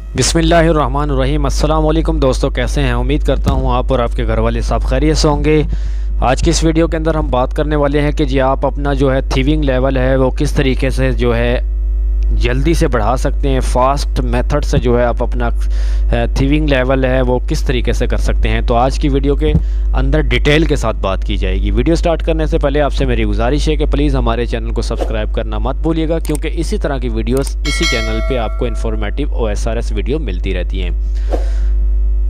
बिस्मिल्लाहिर्रहमानिर्रहीम। अस्सलाम वालेकुम दोस्तों, कैसे हैं? उम्मीद करता हूं आप और आपके घर वाले सब खैरियत से होंगे। आज की इस वीडियो के अंदर हम बात करने वाले हैं कि जी आप अपना जो है थीविंग लेवल है वो किस तरीके से जो है जल्दी से बढ़ा सकते हैं। फास्ट मेथड से जो है आप अपना थीविंग लेवल है वो किस तरीके से कर सकते हैं। तो आज की वीडियो के अंदर डिटेल के साथ बात की जाएगी। वीडियो स्टार्ट करने से पहले आपसे मेरी गुजारिश है कि प्लीज़ हमारे चैनल को सब्सक्राइब करना मत भूलिएगा, क्योंकि इसी तरह की वीडियोस इसी चैनल पे आपको इन्फॉर्मेटिव OSRS वीडियो मिलती रहती हैं।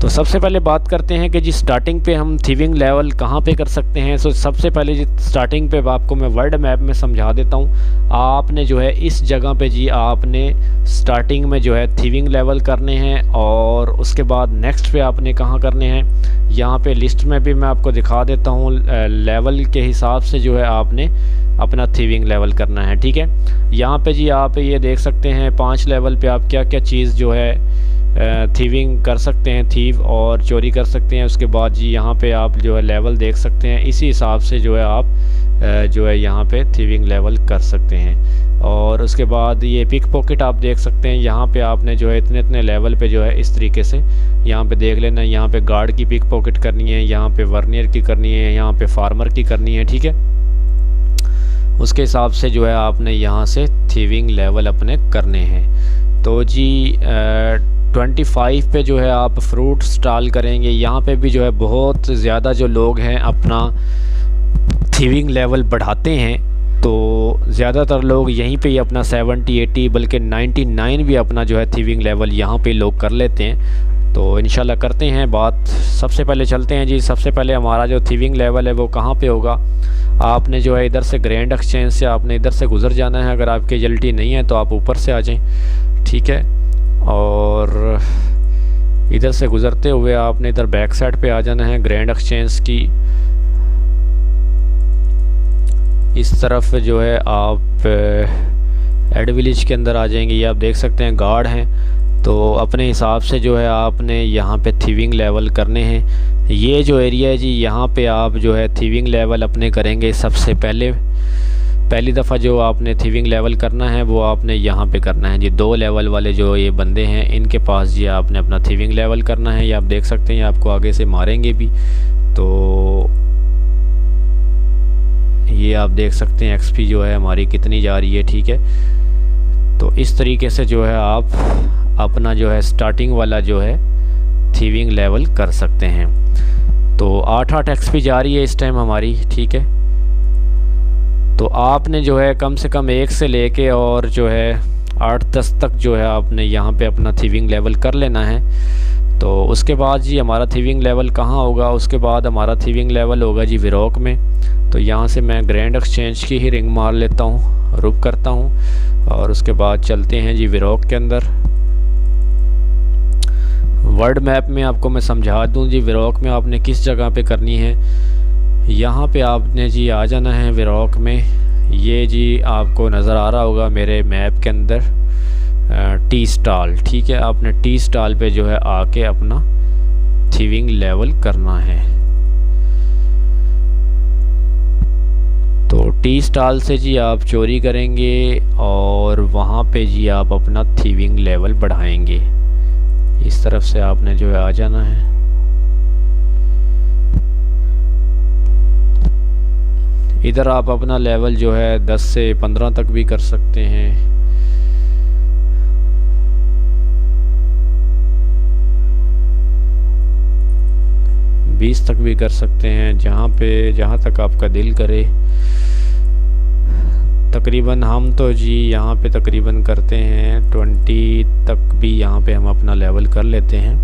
तो सबसे पहले बात करते हैं कि जी स्टार्टिंग पे हम थीविंग लेवल कहाँ पे कर सकते हैं। सो सबसे पहले जी स्टार्टिंग पे आपको मैं वर्ल्ड मैप में समझा देता हूँ। आपने जो है इस जगह पे जी आपने स्टार्टिंग में जो है थीविंग लेवल करने हैं, और उसके बाद नेक्स्ट पे आपने कहाँ करने हैं, यहाँ पे लिस्ट में भी मैं आपको दिखा देता हूँ। लेवल के हिसाब से जो है आपने अपना थीविंग लेवल करना है, ठीक है। यहाँ पे जी आप ये देख सकते हैं 5 लेवल पे आप क्या क्या चीज़ जो है थीविंग कर सकते हैं, थीव और चोरी कर सकते हैं। उसके बाद जी यहाँ पे आप जो है लेवल देख सकते हैं, इसी हिसाब से जो है आप जो है यहाँ पे थीविंग लेवल कर सकते हैं। और उसके बाद ये पिक पॉकेट आप देख सकते हैं, यहाँ पे आपने जो है इतने इतने लेवल पे जो है इस तरीके से यहाँ पे देख लेना। यहाँ पे गार्ड की पिक पॉकेट करनी है, यहाँ पे वर्नियर की करनी है, यहाँ पे फार्मर की करनी है, ठीक है। उसके हिसाब से जो है आपने यहाँ से थीविंग लेवल अपने करने हैं। तो जी 25 पे जो है आप फ्रूट स्टॉल करेंगे। यहाँ पे भी जो है बहुत ज़्यादा जो लोग हैं अपना थीविंग लेवल बढ़ाते हैं, तो ज़्यादातर लोग यहीं पे ही अपना 70 80 बल्कि 99 भी अपना जो है थीविंग लेवल यहाँ पे लोग कर लेते हैं। तो इंशाल्लाह करते हैं बात। सबसे पहले चलते हैं जी। सबसे पहले हमारा जो थीविंग लेवल है वो कहाँ पे होगा। आपने जो है इधर से ग्रैंड एक्सचेंज से आपने इधर से गुज़र जाना है। अगर आपकी एजल्टी नहीं है तो आप ऊपर से आ जाएं, ठीक है। और इधर से गुज़रते हुए आपने इधर बैक साइड पे आ जाना है। ग्रैंड एक्सचेंज की इस तरफ जो है आप एड विलेज के अंदर आ जाएंगे। ये आप देख सकते हैं गार्ड हैं, तो अपने हिसाब से जो है आपने यहाँ पे थीविंग लेवल करने हैं। ये जो एरिया है जी यहाँ पे आप जो है थीविंग लेवल अपने करेंगे। सबसे पहली दफ़ा जो आपने थीविंग लेवल करना है वो आपने यहाँ पे करना है जी। 2 लेवल वाले जो ये बंदे हैं इनके पास जी आपने अपना थीविंग लेवल करना है। ये आप देख सकते हैं, आपको आगे से मारेंगे भी। तो ये आप देख सकते हैं XP जो है हमारी कितनी जा रही है, ठीक है। तो इस तरीके से जो है आप अपना जो है स्टार्टिंग वाला जो है थीविंग लेवल कर सकते हैं। तो 8 XP जा रही है इस टाइम हमारी, ठीक है। तो आपने जो है कम से कम 1 से लेके और जो है 8-10 तक जो है आपने यहाँ पे अपना थीविंग लेवल कर लेना है। तो उसके बाद जी हमारा थीविंग लेवल कहाँ होगा, उसके बाद हमारा थीविंग लेवल होगा जी विरोक में। तो यहाँ से मैं ग्रैंड एक्सचेंज की ही रिंग मार लेता हूँ, रुक करता हूँ, और उसके बाद चलते हैं जी विरोक के अंदर। वर्ल्ड मैप में आपको मैं समझा दूँ जी विरोक में आपने किस जगह पे करनी है। यहाँ पे आपने जी आ जाना है विरोक में। ये जी आपको नज़र आ रहा होगा मेरे मैप के अंदर टी स्टॉल, ठीक है। आपने टी स्टॉल पे जो है आके अपना थीविंग लेवल करना है। तो टी स्टॉल से जी आप चोरी करेंगे और वहाँ पे जी आप अपना थीविंग लेवल बढ़ाएंगे। इस तरफ से आपने जो है आ जाना है। इधर आप अपना लेवल जो है 10 से 15 तक भी कर सकते हैं। बीस तक भी कर सकते हैं, जहाँ तक आपका दिल करे। तकरीबन हम तो जी यहाँ पे तकरीबन करते हैं 20 तक भी यहाँ पे हम अपना लेवल कर लेते हैं।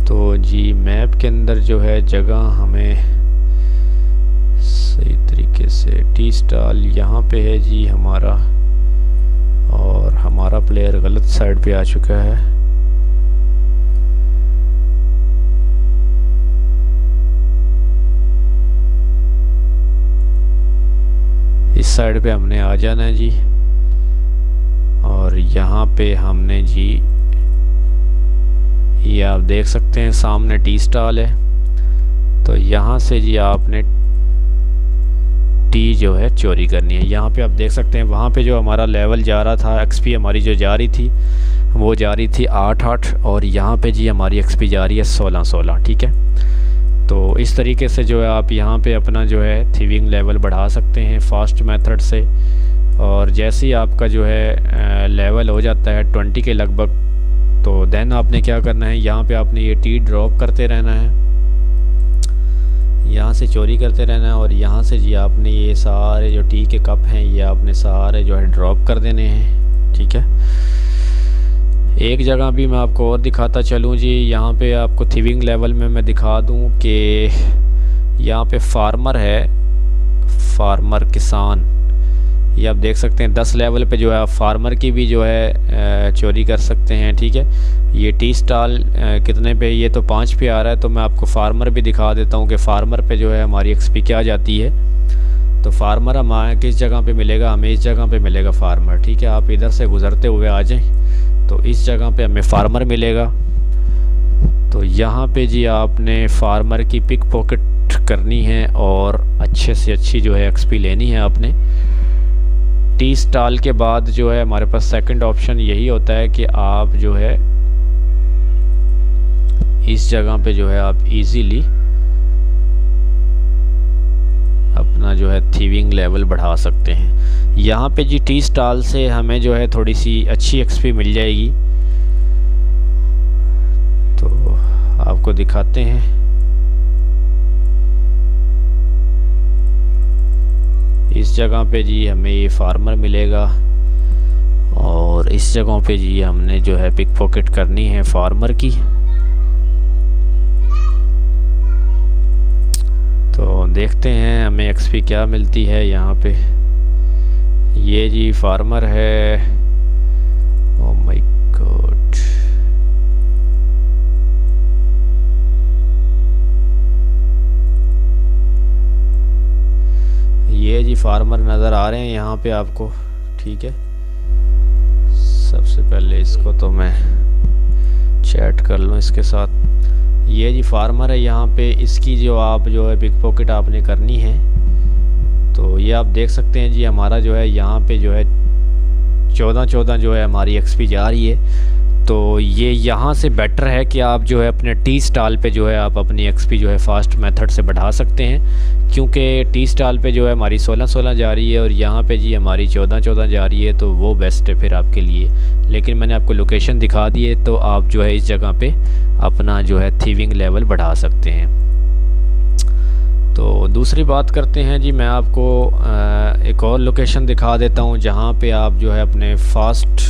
तो जी मैप के अंदर जो है जगह हमें सही तरीके से टी स्टॉल यहाँ पे है जी हमारा, और हमारा प्लेयर गलत साइड पे आ चुका है। इस साइड पे हमने आ जाना है जी, और यहाँ पे हमने जी ये आप देख सकते हैं सामने टी स्टॉल है। तो यहाँ से जी आपने टी जो है चोरी करनी है। यहाँ पे आप देख सकते हैं वहाँ पे जो हमारा लेवल जा रहा था, एक्सपी हमारी जो जा रही थी वो जा रही थी 8-8, और यहाँ पे जी हमारी एक्सपी जा रही है 16-16। ठीक है, तो इस तरीके से जो है आप यहाँ पे अपना जो है थीविंग लेवल बढ़ा सकते हैं फास्ट मेथड से। और जैसे ही आपका जो है लेवल हो जाता है 20 के लगभग, तो देन आपने क्या करना है, यहाँ पे आपने ये टी ड्रॉप करते रहना है, यहाँ से चोरी करते रहना है, और यहाँ से जी आपने ये सारे जो टी के कप हैं ये आपने सारे जो है ड्रॉप कर देने हैं। ठीक है, एक जगह भी मैं आपको और दिखाता चलूँ जी, यहाँ पे आपको थीविंग लेवल में मैं दिखा दूँ कि यहाँ पे फार्मर है, फार्मर किसान, ये आप देख सकते हैं 10 लेवल पे जो है आप फार्मर की भी जो है चोरी कर सकते हैं। ठीक है, ये टी स्टॉल कितने पे, ये तो 5 पे आ रहा है, तो मैं आपको फार्मर भी दिखा देता हूँ कि फार्मर पे जो है हमारी एक्सपी क्या जाती है। तो फार्मर हमारे किस जगह पे मिलेगा, हमें इस जगह पे मिलेगा फार्मर। ठीक है, आप इधर से गुज़रते हुए आ जाएं तो इस जगह पे हमें फार्मर मिलेगा। तो यहाँ पे जी आपने फार्मर की पिक पॉकेट करनी है और अच्छे से अच्छी जो है एक्सपी लेनी है आपने। टी स्टॉल के बाद जो है हमारे पास सेकंड ऑप्शन यही होता है कि आप जो है इस जगह पे जो है आप इजीली अपना जो है थीविंग लेवल बढ़ा सकते हैं। यहाँ पे जी टी स्टॉल से हमें जो है थोड़ी सी अच्छी एक्सपी मिल जाएगी, तो आपको दिखाते हैं। इस जगह पे जी हमें ये फार्मर मिलेगा, और इस जगह पे जी हमने जो है पिक पॉकेट करनी है फार्मर की। तो देखते हैं हमें एक्सपी क्या मिलती है यहाँ पे। ये जी फार्मर है, ओ माय गॉड, ये जी फार्मर नज़र आ रहे हैं यहाँ पे आपको। ठीक है, सबसे पहले इसको तो मैं चैट कर लूँ इसके साथ। ये जी फार्मर है यहाँ पे, इसकी जो आप जो है पिक पॉकेट आपने करनी है। तो ये आप देख सकते हैं जी हमारा जो है यहाँ पे जो है 14-14 जो है हमारी एक्सपी जा रही है। तो ये यहाँ से बेटर है कि आप जो है अपने टी स्टॉल पे जो है आप अपनी एक्सपी जो है फास्ट मेथड से बढ़ा सकते हैं, क्योंकि टी स्टॉल पे जो है हमारी 16-16 जा रही है और यहाँ पे जी हमारी 14-14 जा रही है, तो वो बेस्ट है फिर आपके लिए। लेकिन मैंने आपको लोकेशन दिखा दी है, तो आप जो है इस जगह पे अपना जो है थीविंग लेवल बढ़ा सकते हैं। तो दूसरी बात करते हैं जी, मैं आपको एक और लोकेशन दिखा देता हूँ जहाँ पे आप जो है अपने फास्ट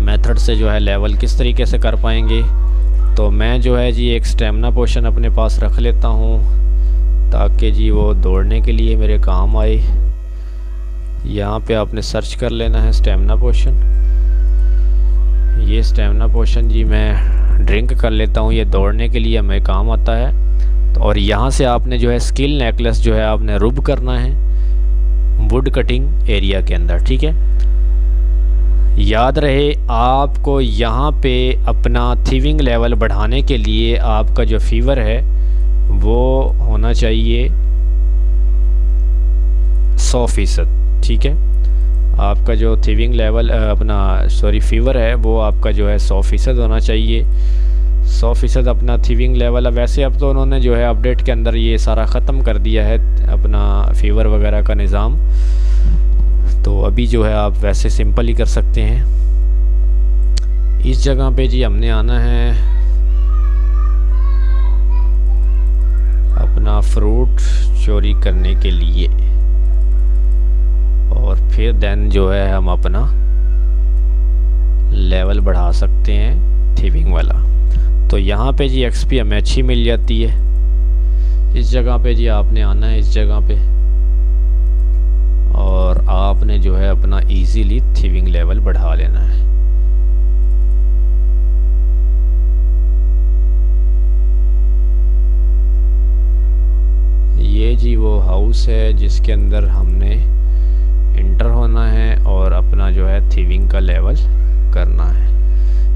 मेथड से जो है लेवल किस तरीके से कर पाएंगे। तो मैं जो है जी एक स्टेमिना पोशन अपने पास रख लेता हूँ ताकि जी वो दौड़ने के लिए मेरे काम आए। यहाँ पे आपने सर्च कर लेना है स्टेमिना पोशन। ये स्टेमिना पोशन जी मैं ड्रिंक कर लेता हूँ, ये दौड़ने के लिए हमें काम आता है। और यहाँ से आपने जो है स्किल नेकलेस जो है आपने रुब करना है वुड कटिंग एरिया के अंदर। ठीक है, याद रहे आपको यहाँ पे अपना थीविंग लेवल बढ़ाने के लिए आपका जो फीवर है वो होना चाहिए 100%। ठीक है, आपका जो थीविंग लेवल अपना फीवर है वो आपका जो है 100% होना चाहिए। 100% अपना थीविंग लेवल। अब वैसे अब तो उन्होंने जो है अपडेट के अंदर ये सारा ख़त्म कर दिया है अपना फीवर वगैरह का निज़ाम, तो अभी जो है आप वैसे सिंपल ही कर सकते हैं। इस जगह पे जी हमने आना है अपना फ्रूट चोरी करने के लिए, और फिर देन जो है हम अपना लेवल बढ़ा सकते हैं थीविंग वाला। तो यहाँ पे जी एक्सपी हमें अच्छी मिल जाती है। इस जगह पे जी आपने आना है इस जगह पे, और आपने जो है अपना इजीली थीविंग लेवल बढ़ा लेना है। ये जी वो हाउस है जिसके अंदर हमने इंटर होना है और अपना जो है थीविंग का लेवल करना है।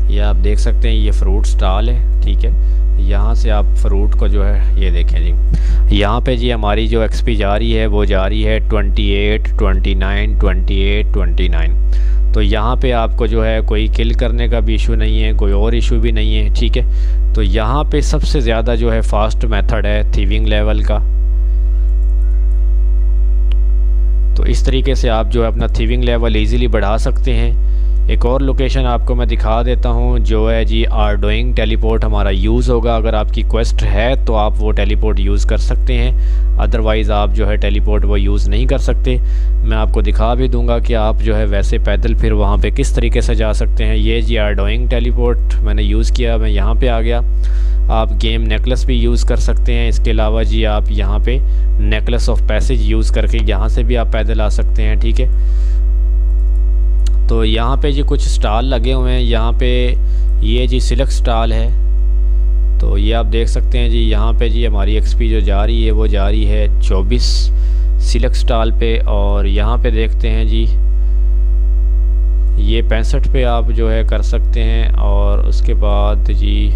ये आप देख सकते हैं, ये फ्रूट स्टॉल है, ठीक है। यहाँ से आप फ्रूट को जो है ये देखें जी, यहाँ पे जी हमारी जो एक्सपी जा रही है वो जा रही है 28, 29, 28, 29। तो यहाँ पे आपको जो है कोई किल करने का भी इशू नहीं है, कोई और इशू भी नहीं है, ठीक है। तो यहाँ पे सबसे ज़्यादा जो है फास्ट मेथड है थीविंग लेवल का। तो इस तरीके से आप जो है अपना थीविंग लेवल इजीली बढ़ा सकते हैं। एक और लोकेशन आपको मैं दिखा देता हूँ, जो है जी आर्डोइंग टेलीपोर्ट हमारा यूज़ होगा। अगर आपकी क्वेस्ट है तो आप वो टेलीपोर्ट यूज़ कर सकते हैं, अदरवाइज़ आप जो है टेलीपोर्ट वो यूज़ नहीं कर सकते। मैं आपको दिखा भी दूंगा कि आप जो है वैसे पैदल फिर वहाँ पे किस तरीके से जा सकते हैं। ये जी आर्डोइंग टेलीपोर्ट मैंने यूज़ किया, मैं यहाँ पे आ गया। आप गेम नेकलेस भी यूज़ कर सकते हैं। इसके अलावा जी आप यहाँ पे नेकलेस ऑफ पैसेज यूज़ करके यहाँ से भी आप पैदल आ सकते हैं, ठीक है। तो यहाँ पे जी कुछ स्टॉल लगे हुए हैं, यहाँ पे ये जी सिलेक्ट स्टॉल है। तो ये आप देख सकते हैं जी, यहाँ पे जी हमारी एक्सपी जो जा रही है वो जा रही है 24 सिलेक्ट स्टॉल पे। और यहाँ पे देखते हैं जी ये 65 पे आप जो है कर सकते हैं। और उसके बाद जी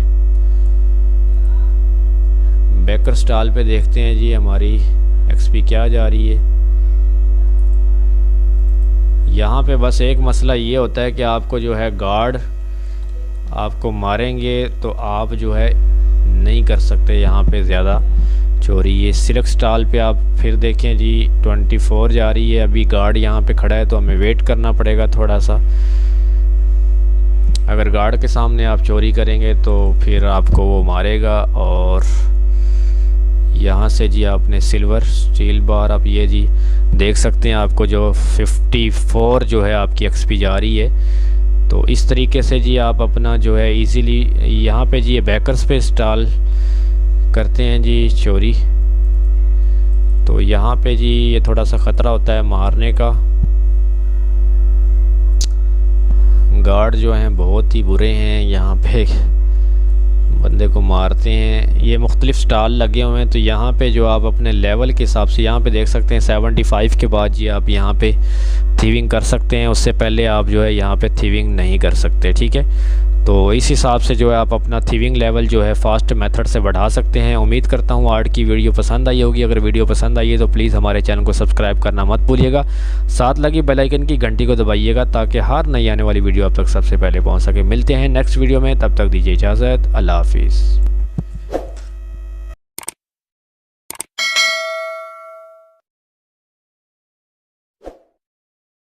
बेकर स्टॉल पे देखते हैं जी हमारी एक्सपी क्या जा रही है। यहाँ पे बस एक मसला ये होता है कि आपको जो है गार्ड आपको मारेंगे तो आप जो है नहीं कर सकते यहाँ पे ज़्यादा चोरी। ये सिलेक्ट स्टॉल पे आप फिर देखें जी 24 जा रही है, अभी गार्ड यहाँ पे खड़ा है तो हमें वेट करना पड़ेगा थोड़ा सा। अगर गार्ड के सामने आप चोरी करेंगे तो फिर आपको वो मारेगा। और यहाँ से जी आपने सिल्वर स्टील बार आप ये जी देख सकते हैं, आपको जो 54 जो है आपकी एक्सपी जा रही है। तो इस तरीके से जी आप अपना जो है इजीली यहाँ पे जी ये बैकर्स पे इंस्टॉल करते हैं जी चोरी। तो यहाँ पे जी ये थोड़ा सा ख़तरा होता है मारने का। गार्ड जो हैं बहुत ही बुरे हैं, यहाँ पे बंदे को मारते हैं। ये मुख्तलिफ स्टॉल लगे हुए हैं। तो यहाँ पे जो आप अपने लेवल के हिसाब से यहाँ पे देख सकते हैं 75 के बाद जी आप यहाँ पे थीविंग कर सकते हैं। उससे पहले आप जो है यहाँ पे थीविंग नहीं कर सकते, ठीक है। तो इस हिसाब से जो है आप अपना थीविंग लेवल जो है फास्ट मेथड से बढ़ा सकते हैं। उम्मीद करता हूँ आज की वीडियो पसंद आई होगी। अगर वीडियो पसंद आई है तो प्लीज़ हमारे चैनल को सब्सक्राइब करना मत भूलिएगा, साथ लगी बेल आइकन की घंटी को दबाइएगा ताकि हर नई आने वाली वीडियो आप तक सबसे पहले पहुँच सके। मिलते हैं नेक्स्ट वीडियो में, तब तक दीजिए इजाज़त। अल्लाह हाफिज़।